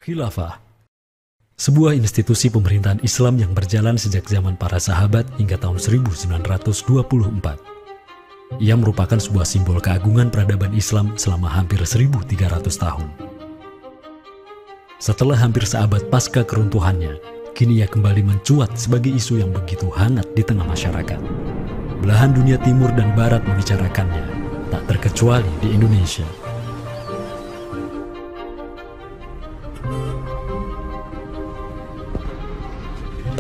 Khilafah, sebuah institusi pemerintahan Islam yang berjalan sejak zaman para sahabat hingga tahun 1924. Ia merupakan sebuah simbol keagungan peradaban Islam selama hampir 1.300 tahun. Setelah hampir seabad pasca keruntuhannya, kini ia kembali mencuat sebagai isu yang begitu hangat di tengah masyarakat. Belahan dunia timur dan barat membicarakannya, tak terkecuali di Indonesia.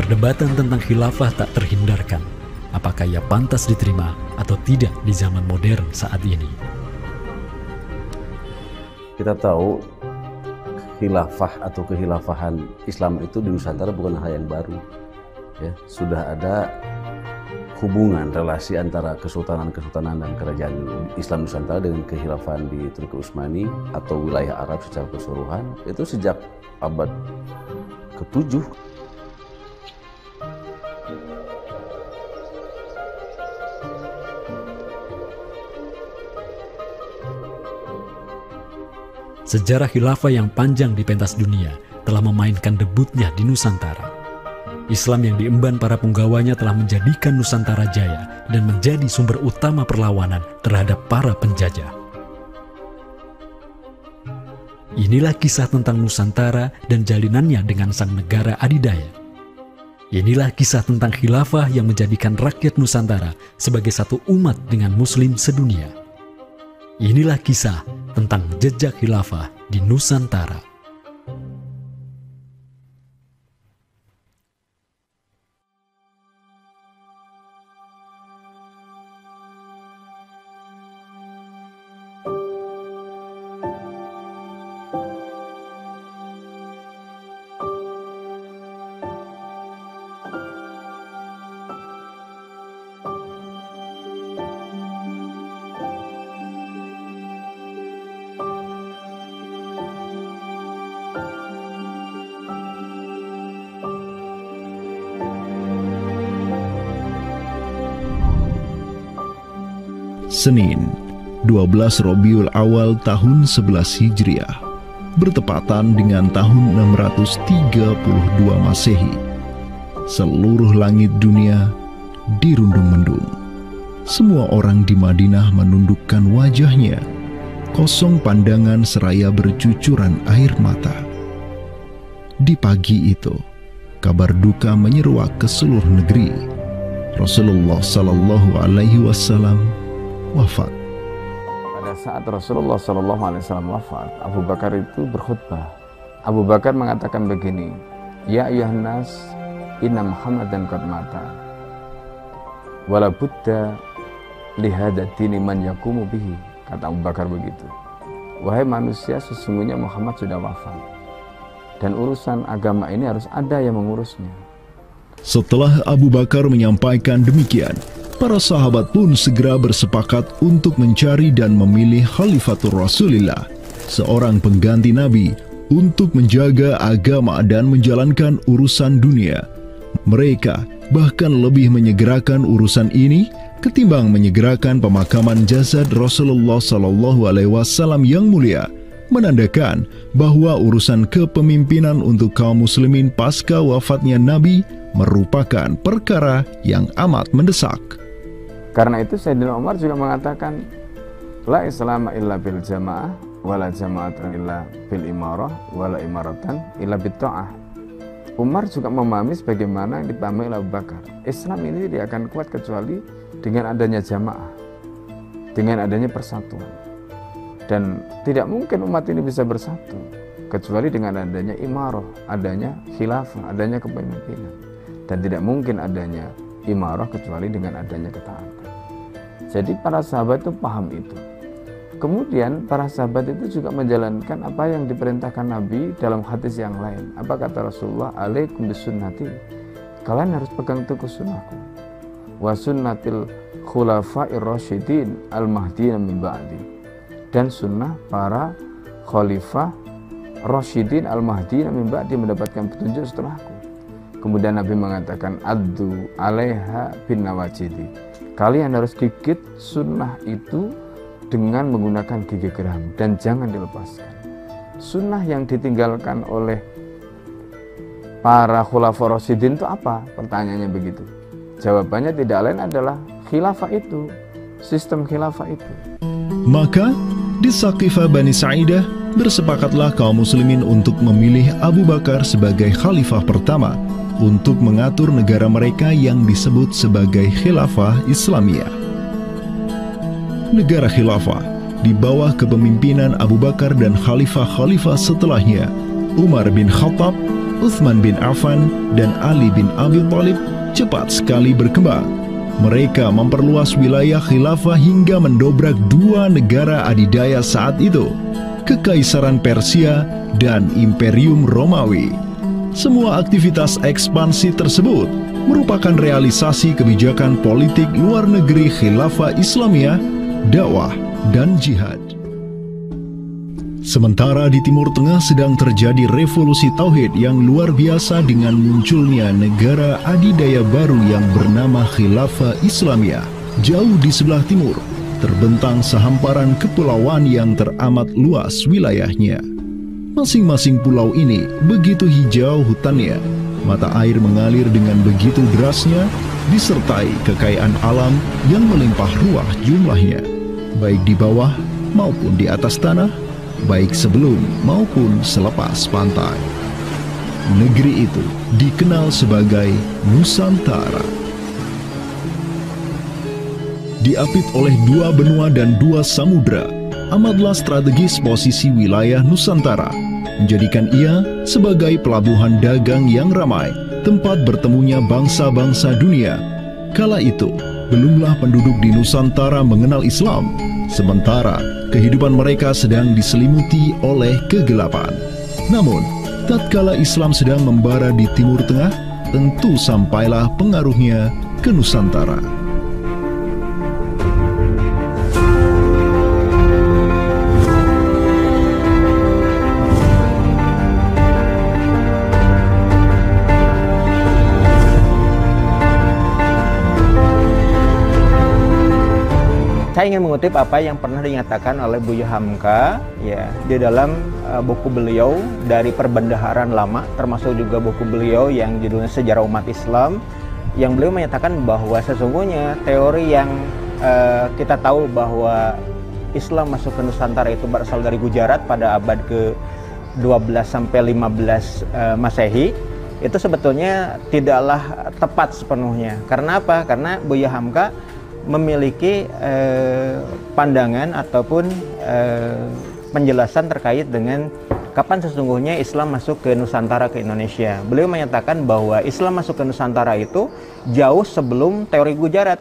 Perdebatan tentang khilafah tak terhindarkan. Apakah ia pantas diterima atau tidak di zaman modern saat ini? Kita tahu khilafah atau kehilafahan Islam itu di Nusantara bukan hal yang baru. Ya, sudah ada hubungan relasi antara kesultanan-kesultanan dan kerajaan Islam Nusantara dengan kehilafahan di Turki Utsmani atau wilayah Arab secara keseluruhan itu sejak abad ke-7. Sejarah khilafah yang panjang di pentas dunia telah memainkan debutnya di Nusantara. Islam yang diemban para punggawanya telah menjadikan Nusantara jaya dan menjadi sumber utama perlawanan terhadap para penjajah. Inilah kisah tentang Nusantara dan jalinannya dengan sang negara adidaya. Inilah kisah tentang khilafah yang menjadikan rakyat Nusantara sebagai satu umat dengan Muslim sedunia. Inilah kisah tentang jejak khilafah di Nusantara. Senin, 12 Rabiul Awal tahun 11 Hijriah, bertepatan dengan tahun 632 Masehi. Seluruh langit dunia dirundung mendung. Semua orang di Madinah menundukkan wajahnya, kosong pandangan seraya bercucuran air mata. Di pagi itu, kabar duka menyeruak ke seluruh negeri. Rasulullah Sallallahu Alaihi Wasallam wafat. Pada saat Rasulullah SAW wafat, Abu Bakar itu berkhutbah. Abu Bakar mengatakan begini, Ya ayyuhan nas, inna Muhammadan qad mata. Wala budda lihada dini man yakumu bihi. Kata Abu Bakar begitu. Wahai manusia, sesungguhnya Muhammad sudah wafat. Dan urusan agama ini harus ada yang mengurusnya. Setelah Abu Bakar menyampaikan demikian, para sahabat pun segera bersepakat untuk mencari dan memilih Khalifatur Rasulillah, seorang pengganti Nabi, untuk menjaga agama dan menjalankan urusan dunia. Mereka bahkan lebih menyegerakan urusan ini ketimbang menyegerakan pemakaman jasad Rasulullah SAW yang mulia, menandakan bahwa urusan kepemimpinan untuk kaum muslimin pasca wafatnya Nabi merupakan perkara yang amat mendesak. Karena itu Sayyidina Umar juga mengatakan, La islama illa bil jamaah, wala jama'atan illa bil imarah, wala imaratan illa bit ta'ah. Umar juga memahami sebagaimana yang dipahami oleh Abu Bakar. Islam ini tidak akan kuat kecuali dengan adanya jamaah, dengan adanya persatuan. Dan tidak mungkin umat ini bisa bersatu kecuali dengan adanya imarah, adanya khilafah, adanya kepemimpinan. Dan tidak mungkin adanya imarah kecuali dengan adanya ketaatan. Jadi para sahabat itu paham itu. Kemudian para sahabat itu juga menjalankan apa yang diperintahkan Nabi dalam hadis yang lain. Apa kata Rasulullah? Alaikum bisunnati. Kalian harus pegang teguh sunnahku. Wa sunnatil khulafa'ir rasyidin al-mahdiyyin min ba'di. Dan sunnah para khalifah rasyidin al-mahdiyyin min ba'di, mendapatkan petunjuk setelahku. Kemudian Nabi mengatakan, Addu alaiha bin nawajidi. Kalian harus gigit sunnah itu dengan menggunakan gigi geram dan jangan dilepaskan. sunnah yang ditinggalkan oleh para khulafaur rasyidin itu apa? Pertanyaannya begitu. Jawabannya tidak lain adalah khilafah itu, sistem khilafah itu. Maka di Saqifah Bani Sa'idah bersepakatlah kaum muslimin untuk memilih Abu Bakar sebagai khalifah pertama untuk mengatur negara mereka yang disebut sebagai khilafah Islamiyah. Negara khilafah di bawah kepemimpinan Abu Bakar dan khalifah-khalifah setelahnya, Umar bin Khattab, Utsman bin Affan, dan Ali bin Abi Thalib, cepat sekali berkembang. Mereka memperluas wilayah khilafah hingga mendobrak dua negara adidaya saat itu, Kekaisaran Persia dan Imperium Romawi. Semua aktivitas ekspansi tersebut merupakan realisasi kebijakan politik luar negeri khilafah Islamiyah, dakwah, dan jihad. Sementara di Timur Tengah sedang terjadi revolusi tauhid yang luar biasa dengan munculnya negara adidaya baru yang bernama Khilafah Islamiyah. Jauh di sebelah timur, terbentang sehamparan kepulauan yang teramat luas wilayahnya. Masing-masing pulau ini begitu hijau hutannya, mata air mengalir dengan begitu derasnya, disertai kekayaan alam yang melimpah ruah jumlahnya, baik di bawah maupun di atas tanah, baik sebelum maupun selepas pantai. Negeri itu dikenal sebagai Nusantara. Diapit oleh dua benua dan dua samudra, amatlah strategis posisi wilayah Nusantara, menjadikan ia sebagai pelabuhan dagang yang ramai, tempat bertemunya bangsa-bangsa dunia. Kala itu, belumlah penduduk di Nusantara mengenal Islam, sementara kehidupan mereka sedang diselimuti oleh kegelapan. Namun, tatkala Islam sedang membara di Timur Tengah, tentu sampailah pengaruhnya ke Nusantara. Saya ingin mengutip apa yang pernah dinyatakan oleh Buya Hamka ya di dalam buku beliau dari Perbendaharaan Lama, termasuk juga buku beliau yang judulnya Sejarah Umat Islam, yang beliau menyatakan bahwa sesungguhnya teori yang kita tahu bahwa Islam masuk ke Nusantara itu berasal dari Gujarat pada abad ke-12 sampai 15 Masehi, itu sebetulnya tidaklah tepat sepenuhnya. Karena apa? Karena Buya Hamka memiliki pandangan ataupun penjelasan terkait dengan kapan sesungguhnya Islam masuk ke Nusantara, ke Indonesia. Beliau menyatakan bahwa Islam masuk ke Nusantara itu jauh sebelum teori Gujarat.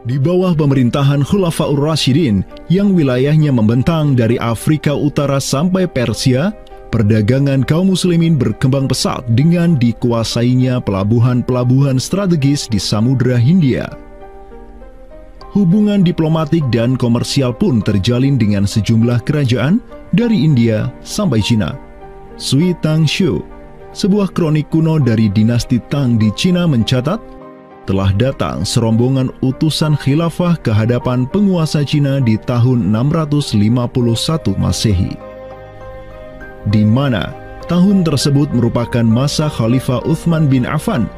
Di bawah pemerintahan Khulafaur Rasyidin yang wilayahnya membentang dari Afrika Utara sampai Persia, perdagangan kaum muslimin berkembang pesat dengan dikuasainya pelabuhan-pelabuhan strategis di Samudra Hindia. Hubungan diplomatik dan komersial pun terjalin dengan sejumlah kerajaan dari India sampai Cina. Sui Tangshu, sebuah kronik kuno dari dinasti Tang di Cina mencatat, telah datang serombongan utusan khilafah ke hadapan penguasa Cina di tahun 651 Masehi, di mana tahun tersebut merupakan masa Khalifah Utsman bin Affan.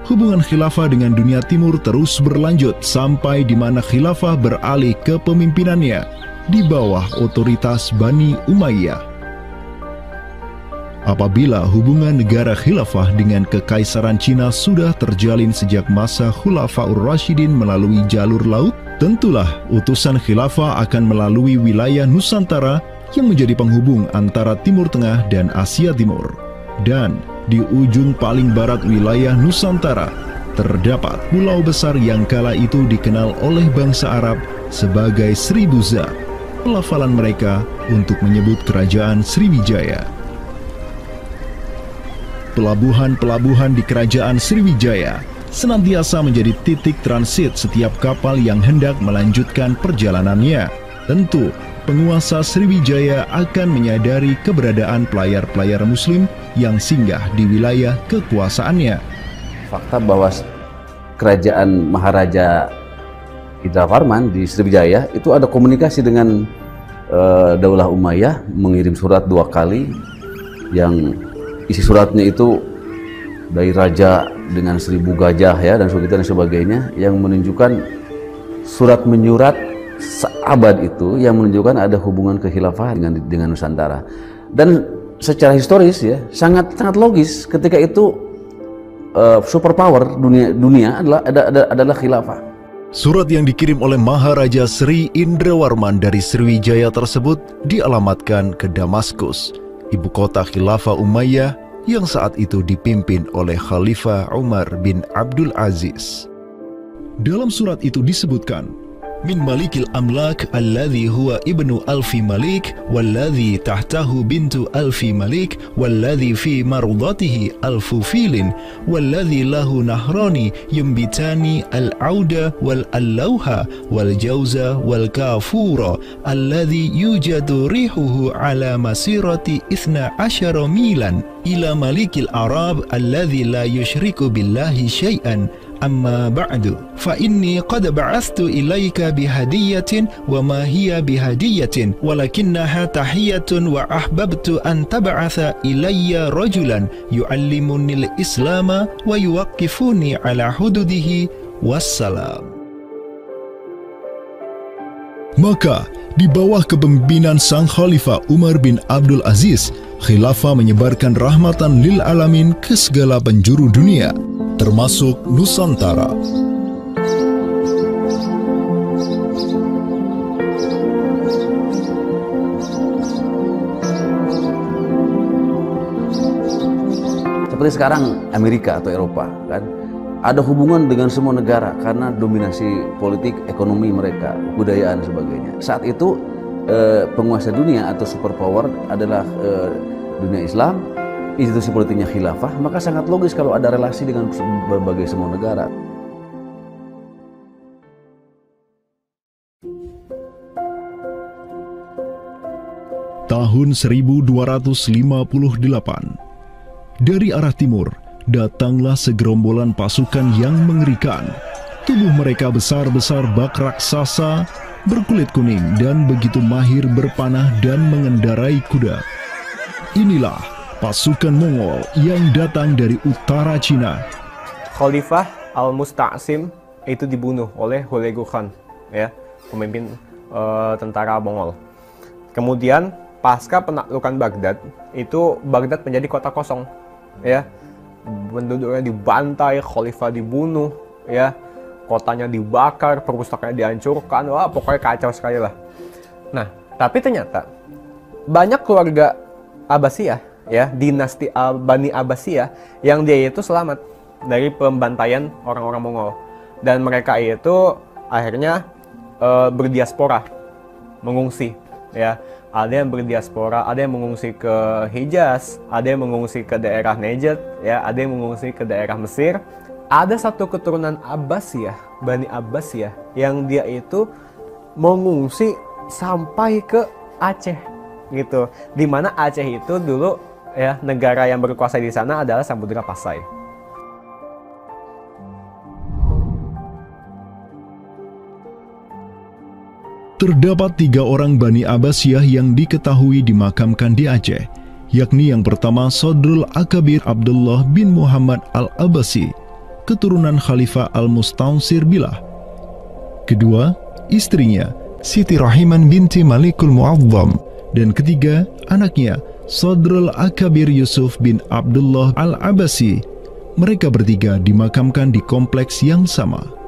Hubungan khilafah dengan dunia timur terus berlanjut sampai di mana khilafah beralih ke pemimpinannya di bawah otoritas Bani Umayyah. Apabila hubungan negara khilafah dengan kekaisaran Cina sudah terjalin sejak masa Khulafaur Rasyidin melalui jalur laut, tentulah utusan khilafah akan melalui wilayah Nusantara yang menjadi penghubung antara Timur Tengah dan Asia Timur. Dan di ujung paling barat wilayah Nusantara, terdapat pulau besar yang kala itu dikenal oleh bangsa Arab sebagai Sribuza, pelafalan mereka untuk menyebut kerajaan Sriwijaya. Pelabuhan-pelabuhan di kerajaan Sriwijaya senantiasa menjadi titik transit setiap kapal yang hendak melanjutkan perjalanannya. Tentu, penguasa Sriwijaya akan menyadari keberadaan pelayar-pelayar muslim yang singgah di wilayah kekuasaannya. fakta bahwa kerajaan Maharaja Indravarman di Sriwijaya itu ada komunikasi dengan Daulah Umayyah, mengirim surat 2 kali yang isi suratnya itu dari raja dengan 1000 gajah ya dan sebagainya, yang menunjukkan surat menyurat seabad itu yang menunjukkan ada hubungan kekhilafahan dengan Nusantara. Dan secara historis ya sangat logis ketika itu superpower dunia adalah khilafah. Surat yang dikirim oleh Maharaja Sri Indrawarman dari Sriwijaya tersebut dialamatkan ke Damaskus, ibu kota Khilafah Umayyah yang saat itu dipimpin oleh Khalifah Umar bin Abdul Aziz. Dalam surat itu disebutkan, min malikil amlak alladhi huwa ibnu alfi malik walladhi tahtahu bintu alfi malik walladhi fi marudatihi alfu filin walladhi lahu nahrani yumbitani al-auda wal-allawha wal-jawza wal-kafura alladhi yujadu rihuhu ala masirati 12 milan ila malikil arab alladhi la yushriku billahi syai'an. Amma ba'du, fa inni qad ba'athtu ilayka bihadiyatin wa ma hiya bihadiyatin walakinnaha tahiyatun wa ahbabtu an tab'atha ilayya rajulan yu'allimunil islama wa yuwaqqifuni ala hududihi wassalam. Maka di bawah kepemimpinan sang Khalifah Umar bin Abdul Aziz, khilafah menyebarkan rahmatan lil alamin ke segala penjuru dunia, termasuk Nusantara. Seperti sekarang Amerika atau Eropa kan ada hubungan dengan semua negara karena dominasi politik, ekonomi mereka, kebudayaan dan sebagainya. Saat itu penguasa dunia atau superpower adalah dunia Islam, institusi politiknya khilafah, maka sangat logis kalau ada relasi dengan berbagai semua negara. Tahun 1258, dari arah timur datanglah segerombolan pasukan yang mengerikan. Tubuh mereka besar-besar bak raksasa, berkulit kuning dan begitu mahir berpanah dan mengendarai kuda. Inilah pasukan Mongol yang datang dari utara Cina. Khalifah Al-Musta'sim itu dibunuh oleh Hulagu Khan, ya, pemimpin tentara Mongol. Kemudian pasca penaklukan Baghdad, itu Baghdad menjadi kota kosong, ya. Penduduknya dibantai, khalifah dibunuh, ya. Kotanya dibakar, perpustakaannya dihancurkan, wah pokoknya kacau sekali lah. Nah, tapi ternyata banyak keluarga Abbasiyah, ya, dinasti Bani Abbasiyah yang dia itu selamat dari pembantaian orang-orang Mongol, dan mereka itu akhirnya berdiaspora, mengungsi, ya. Ada yang berdiaspora, ada yang mengungsi ke Hijaz, ada yang mengungsi ke daerah Najd, ya, ada yang mengungsi ke daerah Mesir. Ada satu keturunan Abbasiyah, Bani Abbasiyah, yang dia itu mengungsi sampai ke Aceh, gitu. Dimana Aceh itu dulu, ya, negara yang berkuasa di sana adalah Samudra Pasai. Terdapat 3 orang Bani Abbasiyah yang diketahui dimakamkan di Aceh, yakni yang pertama Sodrul Akabir Abdullah bin Muhammad Al-Abbasi, keturunan Khalifah Al-Mustaunsir Billah. Kedua, istrinya Siti Rahiman binti Malikul Mu'azzam, dan ketiga, anaknya Sodrul Akabir Yusuf bin Abdullah Al-Abbasi. Mereka bertiga dimakamkan di kompleks yang sama.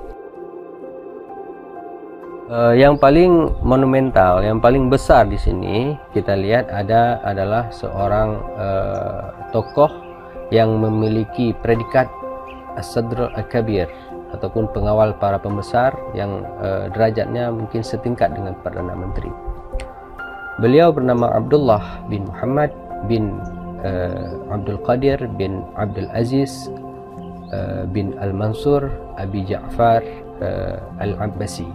Yang paling monumental, yang paling besar di sini kita lihat adalah seorang tokoh yang memiliki predikat As-Sadr Al-Kabir ataupun pengawal para pembesar yang derajatnya mungkin setingkat dengan Perdana Menteri. Beliau bernama Abdullah bin Muhammad bin Abdul Qadir bin Abdul Aziz bin Al-Mansur Abi Ja'far Al-Abbasi,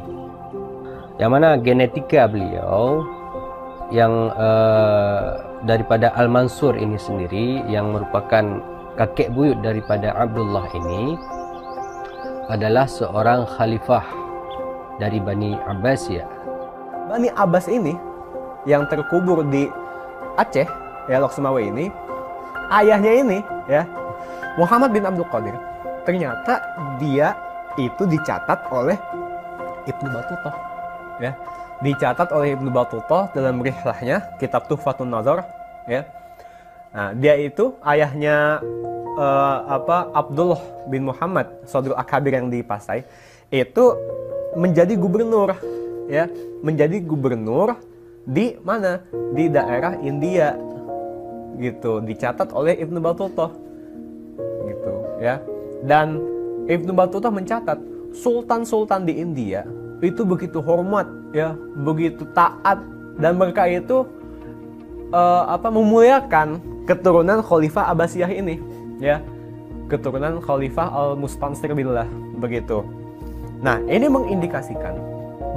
yang mana genetika beliau yang daripada Al-Mansur ini sendiri yang merupakan kakek buyut daripada Abdullah ini adalah seorang khalifah dari Bani Abbasiyah. Bani Abbas ini yang terkubur di Aceh, ya, Lok Sumawe ini, ayahnya ini, ya, Muhammad bin Abdul Qadir, ternyata dia itu dicatat oleh Ibnu Battuta, ya, dicatat oleh Ibnu Battuta dalam rihlahnya kitab Tuhfatun Nazar, ya. Nah, dia itu ayahnya Abdullah bin Muhammad Sodrul Akabir yang di Pasai itu menjadi gubernur, ya, menjadi gubernur di mana, di daerah India, gitu, dicatat oleh Ibnu Battuta, gitu, ya. Dan Ibnu Battuta mencatat sultan-sultan di India itu begitu hormat, ya, begitu taat, dan mereka itu memuliakan keturunan Khalifah Abbasiyah ini, ya, keturunan Khalifah Al-Mustansir billah, begitu. Nah, ini mengindikasikan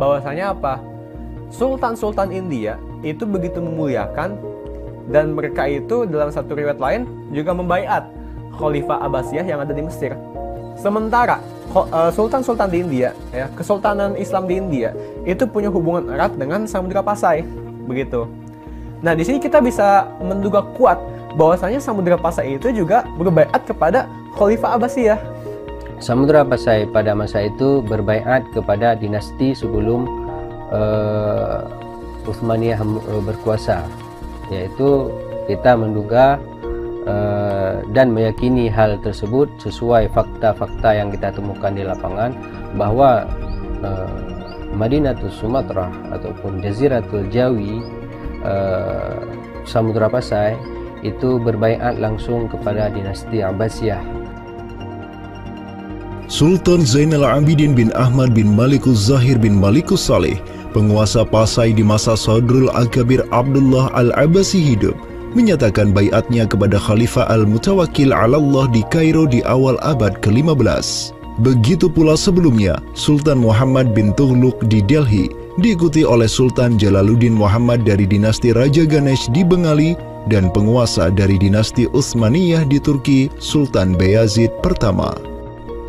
bahwasanya apa? Sultan-sultan India itu begitu memuliakan, dan mereka itu dalam satu riwayat lain juga membaiat Khalifah Abbasiyah yang ada di Mesir. Sementara sultan-sultan di India, ya, kesultanan Islam di India itu punya hubungan erat dengan Samudra Pasai, begitu. Nah, di sini kita bisa menduga kuat bahwasanya Samudra Pasai itu juga berbaiat kepada Khalifah Abbasiyah. Samudra Pasai pada masa itu berbaiat kepada dinasti sebelum Utsmaniyah berkuasa, yaitu kita menduga dan meyakini hal tersebut sesuai fakta-fakta yang kita temukan di lapangan bahwa Madinatul Sumatera ataupun Jaziratul Jawi, Samudra Pasai itu berbaiat langsung kepada dinasti Abbasiyah. Sultan Zainal Abidin bin Ahmad bin Malikus Zahir bin Malikus Saleh, penguasa Pasai di masa Sodrul Akabir Abdullah Al-Abbasi hidup, menyatakan baiatnya kepada Khalifah Al-Mutawakkil 'ala Allah di Kairo di awal abad ke-15. Begitu pula sebelumnya, Sultan Muhammad bin Tughluk di Delhi diikuti oleh Sultan Jalaluddin Muhammad dari dinasti Raja Ganesh di Bengali dan penguasa dari dinasti Utsmaniyah di Turki, Sultan Bayazid pertama.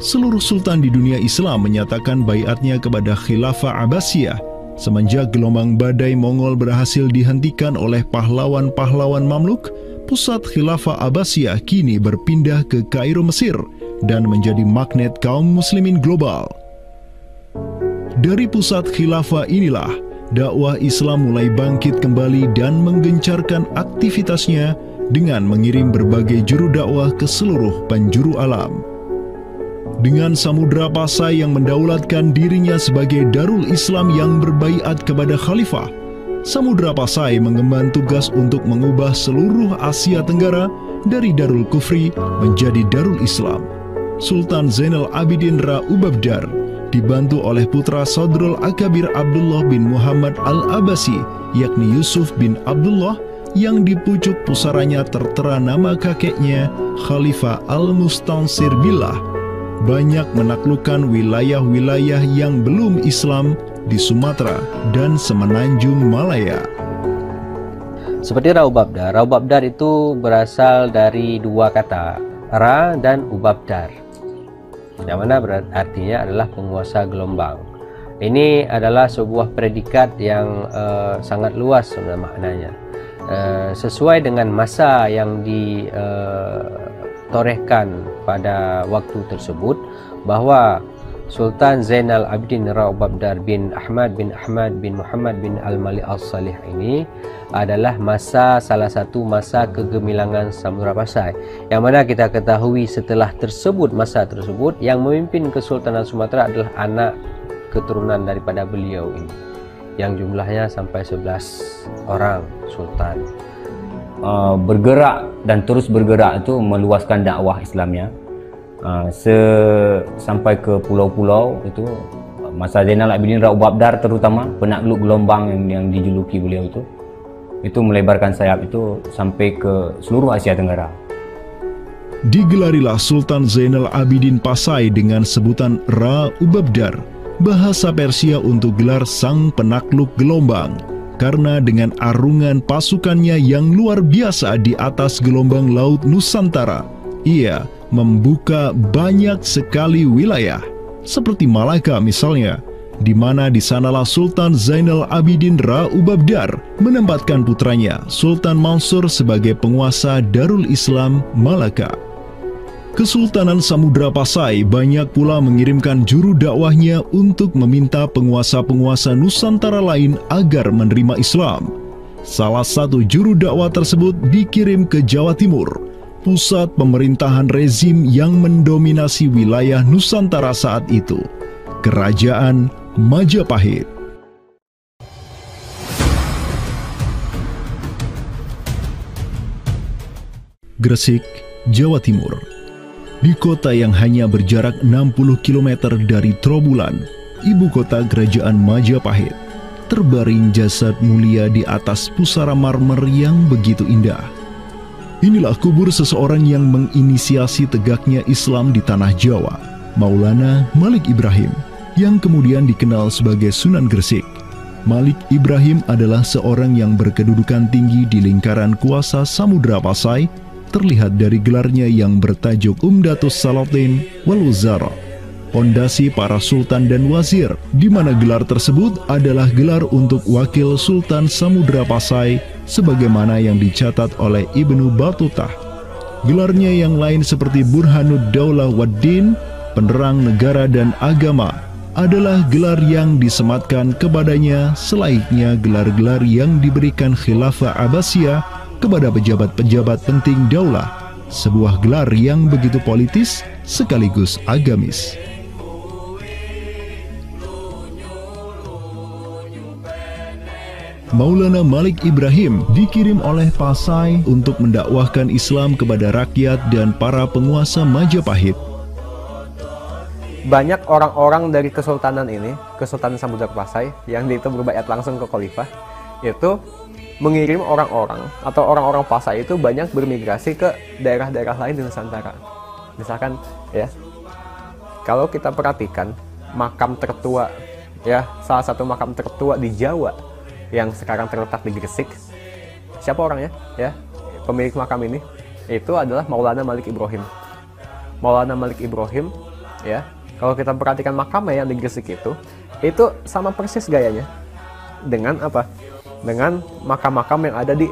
Seluruh sultan di dunia Islam menyatakan baiatnya kepada Khilafah Abbasiyah semenjak gelombang badai Mongol berhasil dihentikan oleh pahlawan-pahlawan Mamluk. Pusat Khilafah Abbasiyah kini berpindah ke Kairo, Mesir, dan menjadi magnet kaum muslimin global. Dari pusat khilafah inilah dakwah Islam mulai bangkit kembali dan menggencarkan aktivitasnya dengan mengirim berbagai juru dakwah ke seluruh penjuru alam. Dengan Samudra Pasai yang mendaulatkan dirinya sebagai Darul Islam yang berbaiat kepada khalifah, Samudra Pasai mengemban tugas untuk mengubah seluruh Asia Tenggara dari Darul Kufri menjadi Darul Islam. Sultan Zainal Abidin Ra Ubabdar dibantu oleh putra Sodrul Akabir Abdullah bin Muhammad Al-Abbasi, yakni Yusuf bin Abdullah, yang di pucuk pusaranya tertera nama kakeknya Khalifah Al-Mustansir billah, banyak menaklukkan wilayah-wilayah yang belum Islam di Sumatera dan Semenanjung Malaya. Seperti Ra Ubabdar. Ra Ubabdar itu berasal dari dua kata, Ra dan Ubabdar, yang mana artinya adalah penguasa gelombang. Ini adalah sebuah predikat yang sangat luas sebenarnya maknanya, sesuai dengan masa yang ditorehkan pada waktu tersebut, bahwa Sultan Zainal Abidin Ra Ubabdar bin Ahmad bin Muhammad bin Al-Malik Al-Salih ini adalah salah satu masa kegemilangan Samudra Pasai, yang mana kita ketahui setelah masa tersebut yang memimpin Kesultanan Sumatera adalah anak keturunan daripada beliau ini, yang jumlahnya sampai 11 orang sultan. Bergerak dan terus bergerak itu meluaskan dakwah Islamnya sampai ke pulau-pulau. Itu masa Zainal Abidin Ra Ubabdar, terutama penakluk gelombang yang dijuluki beliau itu melebarkan sayap itu sampai ke seluruh Asia Tenggara. Digelarilah Sultan Zainal Abidin Pasai dengan sebutan Ra Ubabdar, bahasa Persia untuk gelar sang penakluk gelombang, karena dengan arungan pasukannya yang luar biasa di atas gelombang laut Nusantara, ia membuka banyak sekali wilayah, seperti Malaka misalnya, di mana di sanalah Sultan Zainal Abidin Ra Ubabdar menempatkan putranya Sultan Mansur sebagai penguasa Darul Islam Malaka. Kesultanan Samudra Pasai banyak pula mengirimkan juru dakwahnya untuk meminta penguasa-penguasa Nusantara lain agar menerima Islam. Salah satu juru dakwah tersebut dikirim ke Jawa Timur, pusat pemerintahan rezim yang mendominasi wilayah Nusantara saat itu, Kerajaan Majapahit. Gresik, Jawa Timur. Di kota yang hanya berjarak 60 km dari Trowulan, ibu kota Kerajaan Majapahit, terbaring jasad mulia di atas pusara marmer yang begitu indah. Inilah kubur seseorang yang menginisiasi tegaknya Islam di tanah Jawa, Maulana Malik Ibrahim, yang kemudian dikenal sebagai Sunan Gresik. Malik Ibrahim adalah seorang yang berkedudukan tinggi di lingkaran kuasa Samudra Pasai, terlihat dari gelarnya yang bertajuk Umdatus Salatin wal Wuzara, pondasi para sultan dan wazir, di mana gelar tersebut adalah gelar untuk wakil Sultan Samudra Pasai, sebagaimana yang dicatat oleh Ibnu Batutah. Gelarnya yang lain seperti Burhanud Daulah Waddin, penerang negara dan agama, adalah gelar yang disematkan kepadanya selayaknya gelar-gelar yang diberikan Khilafah Abbasiyah kepada pejabat-pejabat penting daulah, sebuah gelar yang begitu politis sekaligus agamis. Maulana Malik Ibrahim dikirim oleh Pasai untuk mendakwahkan Islam kepada rakyat dan para penguasa Majapahit. Banyak orang-orang dari kesultanan ini, Kesultanan Samudra Pasai, yang itu berbaiat langsung ke khalifah, itu mengirim orang-orang atau orang-orang Pasai itu banyak bermigrasi ke daerah-daerah lain di Nusantara. Misalkan ya, kalau kita perhatikan makam tertua ya, salah satu makam tertua di Jawa yang sekarang terletak di Gresik, siapa orangnya ya? Pemilik makam ini itu adalah Maulana Malik Ibrahim. Maulana Malik Ibrahim ya, kalau kita perhatikan makamnya yang di Gresik itu sama persis gayanya dengan apa? Dengan makam-makam yang ada di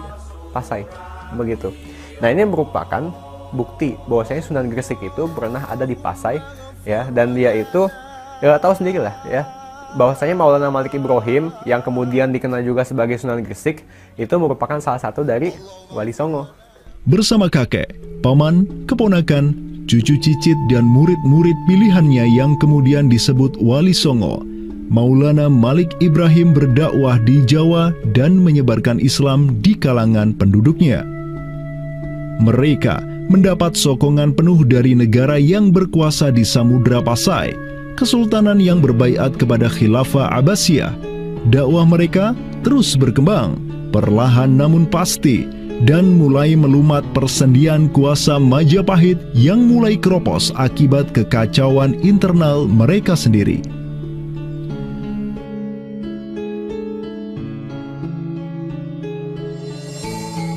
Pasai, begitu. Nah, ini merupakan bukti bahwasanya Sunan Gresik itu pernah ada di Pasai ya, dan dia itu ya tahu sendiri lah ya, bahwasanya Maulana Malik Ibrahim yang kemudian dikenal juga sebagai Sunan Gresik itu merupakan salah satu dari Wali Songo. Bersama kakek, paman, keponakan, cucu cicit dan murid-murid pilihannya yang kemudian disebut Wali Songo, Maulana Malik Ibrahim berdakwah di Jawa dan menyebarkan Islam di kalangan penduduknya. Mereka mendapat sokongan penuh dari negara yang berkuasa di Samudra Pasai, kesultanan yang berbaiat kepada Khilafah Abbasiyah. Dakwah mereka terus berkembang, perlahan namun pasti, dan mulai melumat persendian kuasa Majapahit yang mulai keropos akibat kekacauan internal mereka sendiri.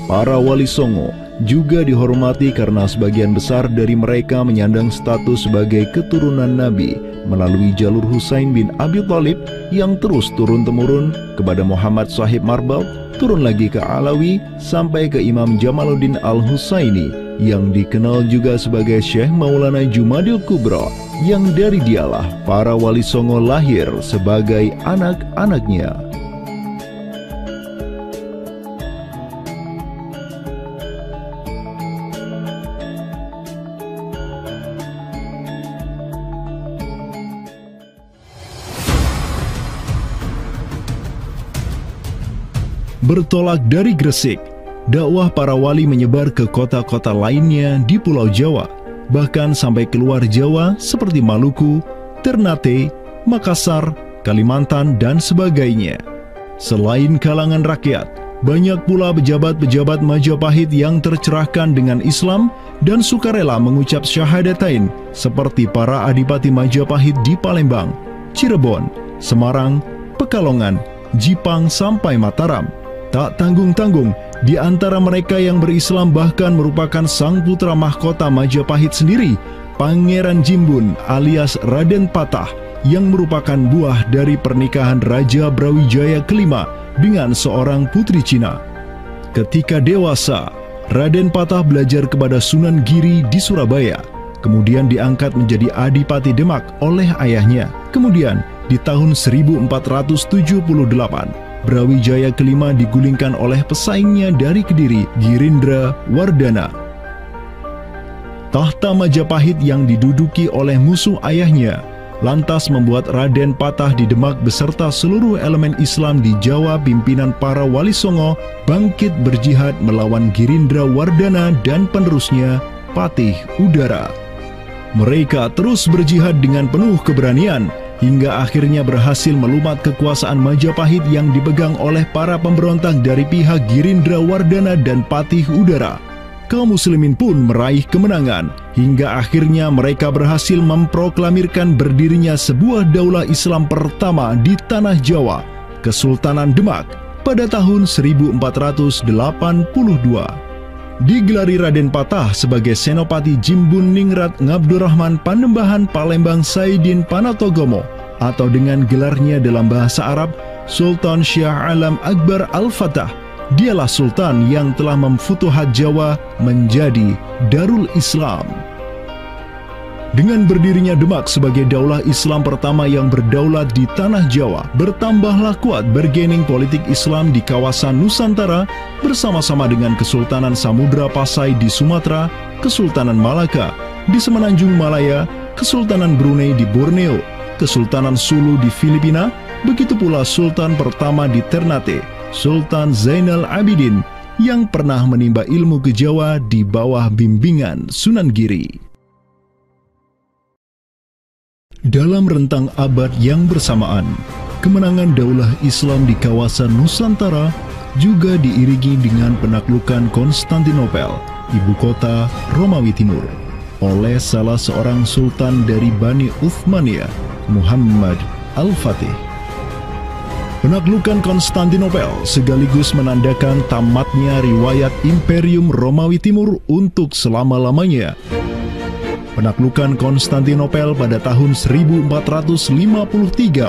Para Wali Songo juga dihormati karena sebagian besar dari mereka menyandang status sebagai keturunan Nabi melalui jalur Husain bin Abi Thalib yang terus turun-temurun kepada Muhammad Sahib Marbal, turun lagi ke Alawi sampai ke Imam Jamaluddin Al-Husaini yang dikenal juga sebagai Syekh Maulana Jumadil Kubra, yang dari dialah para Wali Songo lahir sebagai anak-anaknya. Bertolak dari Gresik, dakwah para wali menyebar ke kota-kota lainnya di Pulau Jawa, bahkan sampai keluar Jawa seperti Maluku, Ternate, Makassar, Kalimantan, dan sebagainya. Selain kalangan rakyat, banyak pula pejabat-pejabat Majapahit yang tercerahkan dengan Islam dan sukarela mengucap syahadatain, seperti para adipati Majapahit di Palembang, Cirebon, Semarang, Pekalongan, Jipang sampai Mataram. Tak tanggung-tanggung, di antara mereka yang berislam bahkan merupakan sang putra mahkota Majapahit sendiri, Pangeran Jimbun alias Raden Patah, yang merupakan buah dari pernikahan Raja Brawijaya kelima dengan seorang putri Cina. Ketika dewasa, Raden Patah belajar kepada Sunan Giri di Surabaya, kemudian diangkat menjadi Adipati Demak oleh ayahnya. Kemudian di tahun 1478, Brawijaya kelima digulingkan oleh pesaingnya dari Kediri, Girindra Wardana. Tahta Majapahit yang diduduki oleh musuh ayahnya lantas membuat Raden Patah di Demak beserta seluruh elemen Islam di Jawa pimpinan para Wali Songo bangkit berjihad melawan Girindra Wardana dan penerusnya Patih Udara. Mereka terus berjihad dengan penuh keberanian hingga akhirnya berhasil melumat kekuasaan Majapahit yang dipegang oleh para pemberontak dari pihak Girindra Wardana dan Patih Udara. Kaum muslimin pun meraih kemenangan hingga akhirnya mereka berhasil memproklamirkan berdirinya sebuah daulah Islam pertama di tanah Jawa, Kesultanan Demak, pada tahun 1482. Digelari Raden Patah sebagai Senopati Jimbun Ningrat Ngabdurrahman Panembahan Palembang Saidin Panatogomo, atau dengan gelarnya dalam bahasa Arab Sultan Syah Alam Akbar Al-Fatah. Dialah sultan yang telah memfutuhat Jawa menjadi Darul Islam. Dengan berdirinya Demak sebagai daulah Islam pertama yang berdaulat di tanah Jawa, bertambahlah kuat bargaining politik Islam di kawasan Nusantara bersama-sama dengan Kesultanan Samudra Pasai di Sumatera, Kesultanan Malaka di Semenanjung Malaya, Kesultanan Brunei di Borneo, Kesultanan Sulu di Filipina, begitu pula Sultan pertama di Ternate, Sultan Zainal Abidin, yang pernah menimba ilmu ke Jawa di bawah bimbingan Sunan Giri. Dalam rentang abad yang bersamaan, kemenangan daulah Islam di kawasan Nusantara juga diiringi dengan penaklukan Konstantinopel, ibu kota Romawi Timur, oleh salah seorang sultan dari Bani Uthmaniyah, Muhammad Al-Fatih. Penaklukan Konstantinopel sekaligus menandakan tamatnya riwayat Imperium Romawi Timur untuk selama-lamanya. Penaklukan Konstantinopel pada tahun 1453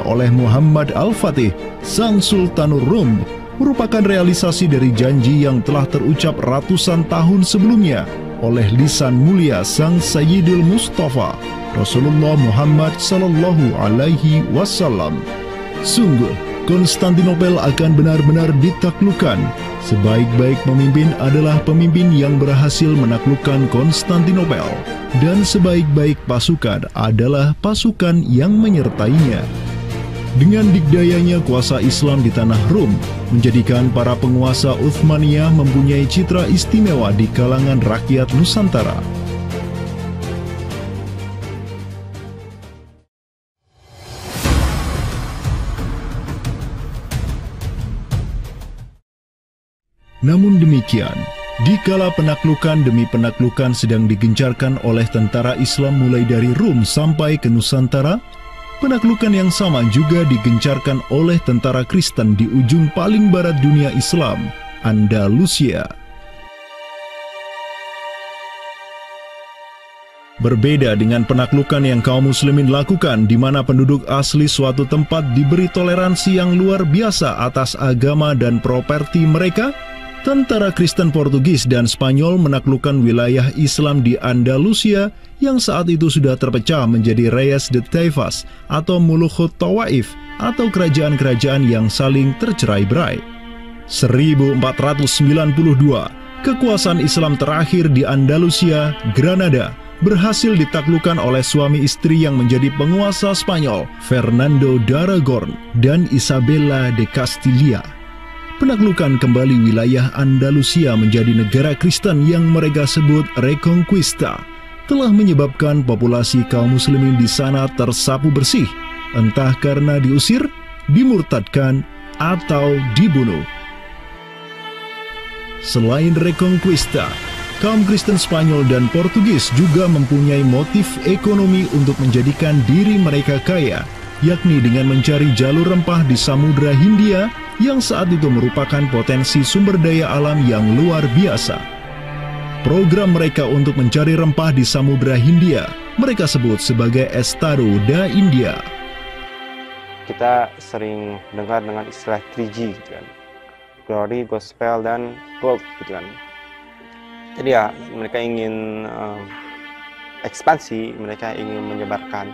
oleh Muhammad Al-Fatih, sang Sultanur Rum, merupakan realisasi dari janji yang telah terucap ratusan tahun sebelumnya oleh lisan mulia sang Sayyidul Mustafa, Rasulullah Muhammad Sallallahu Alaihi Wasallam. Sungguh, Konstantinopel akan benar-benar ditaklukkan. Sebaik-baik pemimpin adalah pemimpin yang berhasil menaklukkan Konstantinopel, dan sebaik-baik pasukan adalah pasukan yang menyertainya. Dengan dikdayanya kuasa Islam di tanah Rum, menjadikan para penguasa Uthmaniyah mempunyai citra istimewa di kalangan rakyat Nusantara. Namun demikian, dikala penaklukan demi penaklukan sedang digencarkan oleh tentara Islam mulai dari Rum sampai ke Nusantara, penaklukan yang sama juga digencarkan oleh tentara Kristen di ujung paling barat dunia Islam, Andalusia. Berbeda dengan penaklukan yang kaum muslimin lakukan, di mana penduduk asli suatu tempat diberi toleransi yang luar biasa atas agama dan properti mereka, tentara Kristen Portugis dan Spanyol menaklukkan wilayah Islam di Andalusia yang saat itu sudah terpecah menjadi Reyes de Taifas atau Mulukhut Tawaif, atau kerajaan-kerajaan yang saling tercerai-berai. 1492, kekuasaan Islam terakhir di Andalusia, Granada, berhasil ditaklukkan oleh suami istri yang menjadi penguasa Spanyol, Fernando de Aragon dan Isabella de Castilla. Penaklukan kembali wilayah Andalusia menjadi negara Kristen yang mereka sebut Reconquista telah menyebabkan populasi kaum muslimin di sana tersapu bersih, entah karena diusir, dimurtadkan, atau dibunuh. Selain Reconquista, kaum Kristen Spanyol dan Portugis juga mempunyai motif ekonomi untuk menjadikan diri mereka kaya, yakni dengan mencari jalur rempah di Samudra Hindia yang saat itu merupakan potensi sumber daya alam yang luar biasa. Program mereka untuk mencari rempah di Samudra Hindia mereka sebut sebagai Estado da India. Kita sering dengar dengan istilah 3G gitu kan. Glory, Gospel, dan Gold gitu kan. Jadi ya mereka ingin ekspansi, mereka ingin menyebarkan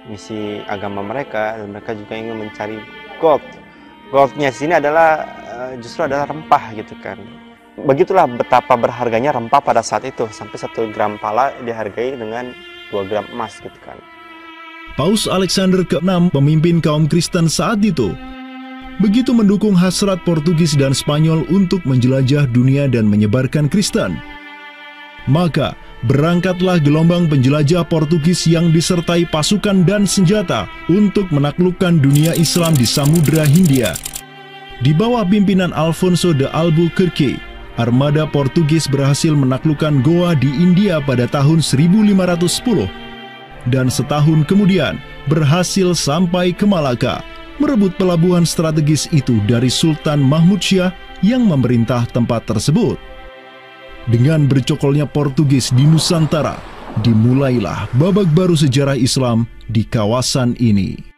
misi agama mereka, dan mereka juga ingin mencari gold. Goldnya sini adalah justru adalah rempah gitu kan. Begitulah betapa berharganya rempah pada saat itu, sampai 1 gram pala dihargai dengan 2 gram emas gitu kan. Paus Alexander ke-6, pemimpin kaum Kristen saat itu, begitu mendukung hasrat Portugis dan Spanyol untuk menjelajah dunia dan menyebarkan Kristen. Maka, berangkatlah gelombang penjelajah Portugis yang disertai pasukan dan senjata untuk menaklukkan dunia Islam di Samudra Hindia. Di bawah pimpinan Alfonso de Albuquerque, armada Portugis berhasil menaklukkan Goa di India pada tahun 1510. Dan setahun kemudian berhasil sampai ke Malaka, merebut pelabuhan strategis itu dari Sultan Mahmud Syah yang memerintah tempat tersebut. Dengan bercokolnya Portugis di Nusantara, dimulailah babak baru sejarah Islam di kawasan ini.